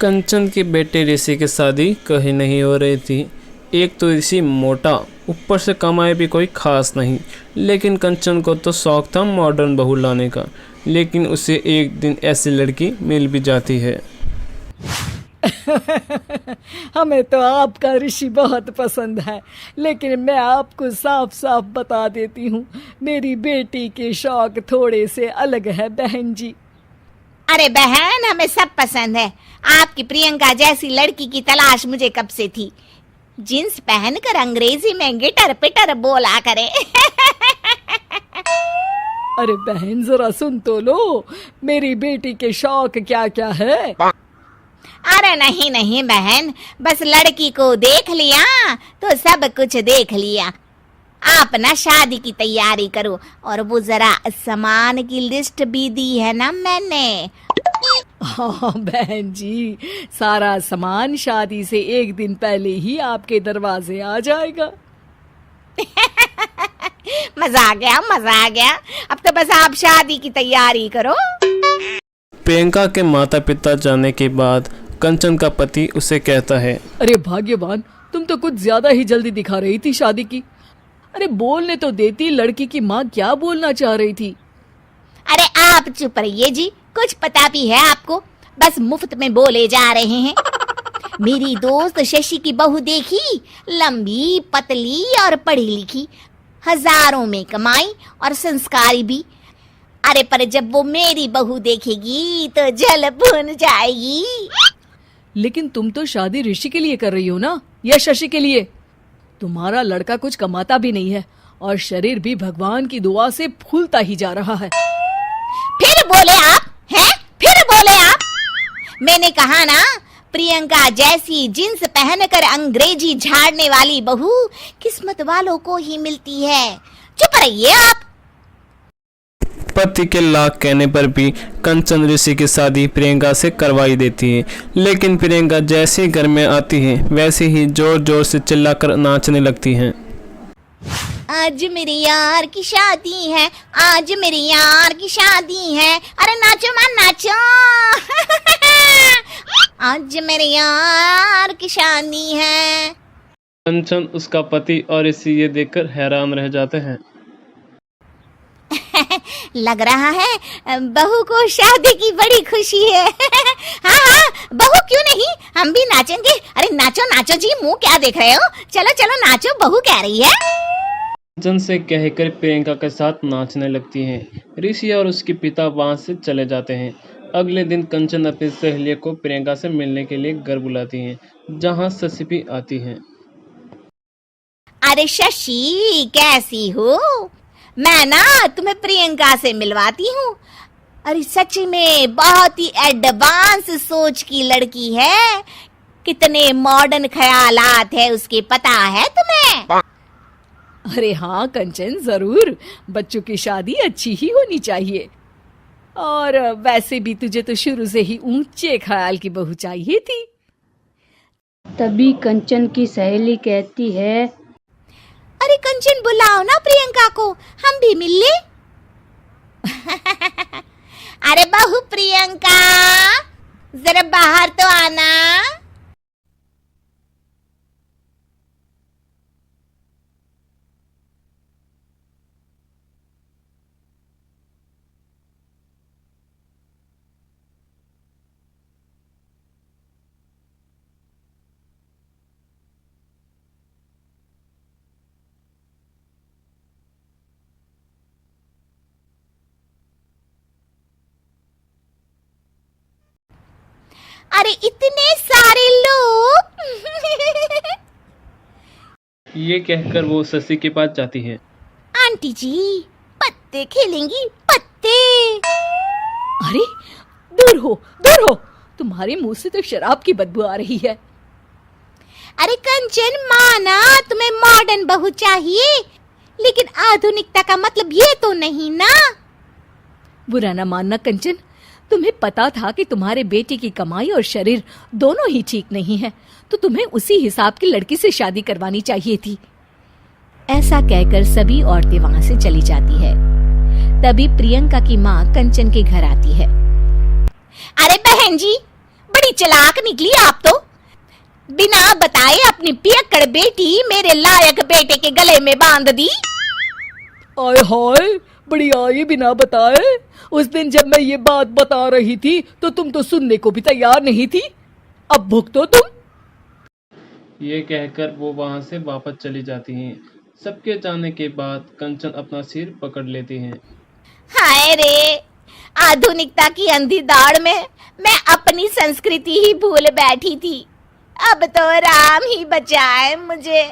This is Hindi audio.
कंचन के बेटे ऋषि की शादी कहीं नहीं हो रही थी। एक तो ऋषि मोटा, ऊपर से कमाए भी कोई खास नहीं। लेकिन कंचन को तो शौक था मॉडर्न बहू लाने का। लेकिन उसे एक दिन ऐसी लड़की मिल भी जाती है। हमें तो आपका ऋषि बहुत पसंद है, लेकिन मैं आपको साफ साफ बता देती हूँ, मेरी बेटी के शौक थोड़े से अलग है बहन जी। अरे बहन, हमें सब पसंद है। आपकी प्रियंका जैसी लड़की की तलाश मुझे कब से थी। जींस पहनकर अंग्रेजी में गिटर पिटर बोला करे। अरे बहन, जरा सुन तो लो, मेरी बेटी के शौक क्या क्या है। अरे नहीं नहीं बहन, बस लड़की को देख लिया तो सब कुछ देख लिया। आप ना शादी की तैयारी करो, और वो जरा सामान की लिस्ट भी दी है ना मैंने। हाँ बहन जी, सारा सामान शादी से एक दिन पहले ही आपके दरवाजे आ जाएगा। मजा आ गया, मजा आ गया। अब तो बस आप शादी की तैयारी करो। प्रियंका के माता पिता जाने के बाद कंचन का पति उसे कहता है, अरे भाग्यवान, तुम तो कुछ ज्यादा ही जल्दी दिखा रही थी शादी की। अरे बोलने तो देती, लड़की की माँ क्या बोलना चाह रही थी। अरे आप चुप रहिए जी, कुछ पता भी है आपको, बस मुफ्त में बोले जा रहे हैं। मेरी दोस्त शशि की बहू देखी, लंबी पतली और पढ़ी लिखी, हजारों में कमाई और संस्कारी भी। अरे पर जब वो मेरी बहू देखेगी तो जल भुन जाएगी। लेकिन तुम तो शादी ऋषि के लिए कर रही हो ना, या शशि के लिए? तुम्हारा लड़का कुछ कमाता भी नहीं है और शरीर भी भगवान की दुआ से फूलता ही जा रहा है। फिर बोले आप हैं? फिर बोले आप? मैंने कहा ना, प्रियंका जैसी जींस पहनकर अंग्रेजी झाड़ने वाली बहू किस्मत वालों को ही मिलती है। चुप रहिए आप। पति के लाख कहने पर भी कंचन ऋषि की शादी प्रियंका से करवाई देती है। लेकिन प्रियंका जैसे ही घर में आती है वैसे ही जोर जोर से चिल्लाकर नाचने लगती हैं। आज मेरी यार की शादी है, आज मेरी यार की शादी है। अरे नाचो मां नाचो। आज मेरी यार की शादी है। कंचन, उसका पति और ऋषि ये देखकर हैरान रह जाते हैं। लग रहा है बहू को शादी की बड़ी खुशी है। हाँ हाँ, बहू क्यों नहीं, हम भी नाचेंगे। अरे नाचो नाचो जी, मुंह क्या देख रहे हो, चलो चलो नाचो, बहू कह रही है। कंचन से कहकर प्रियंका के साथ नाचने लगती हैं। ऋषि और उसके पिता वहां से चले जाते हैं। अगले दिन कंचन अपनी सहेलियों को प्रियंका से मिलने के लिए घर बुलाती हैं, जहां शशि भी आती हैं। अरे शशि, कैसी हो? मैं ना तुम्हें प्रियंका से मिलवाती हूँ। अरे सच में बहुत ही एडवांस सोच की लड़की है। कितने मॉडर्न ख्यालात है उसके, पता है तुम्हें? अरे हाँ कंचन, जरूर। बच्चों की शादी अच्छी ही होनी चाहिए। और वैसे भी तुझे तो शुरू से ही ऊंचे ख्याल की बहू चाहिए थी। तभी कंचन की सहेली कहती है, अरे कंचन, बुलाओ ना प्रियंका को, हम भी मिल ले। अरे बहू प्रियंका, जरा बाहर तो आना। अरे इतने सारे लोग। ये कहकर वो शशि के पास जाती है। आंटी जी, पत्ते खेलेंगी, पत्ते। अरे दूर हो, दूर हो, तुम्हारे मुंह से तो शराब की बदबू आ रही है। अरे कंचन, माना तुम्हें मॉडर्न बहू चाहिए, लेकिन आधुनिकता का मतलब ये तो नहीं ना। बुरा ना मानना कंचन, तुम्हें पता था कि तुम्हारे बेटे की कमाई और शरीर दोनों ही ठीक नहीं है, तो तुम्हें उसी हिसाब की लड़की से शादी करवानी चाहिए थी। ऐसा कहकर सभी औरतें वहां से चली जाती है। तभी प्रियंका की माँ कंचन के घर आती है। अरे बहन जी, बड़ी चालाक निकली आप तो। बिना बताए अपनी पियक्कड़ बेटी मेरे लायक बेटे के गले में बांध दी। आय हाय, बड़ी आई बिना बताए। उस दिन जब मैं ये बात बता रही थी तो तुम तो सुनने को भी तैयार नहीं थी। अब भुगतो तुम। ये कहकर वो वहां से वापस चली जाती हैं। सबके जाने के बाद कंचन अपना सिर पकड़ लेती हैं। हाय रे, आधुनिकता की अंधी दौड़ में मैं अपनी संस्कृति ही भूल बैठी थी। अब तो राम ही बचाए मुझे।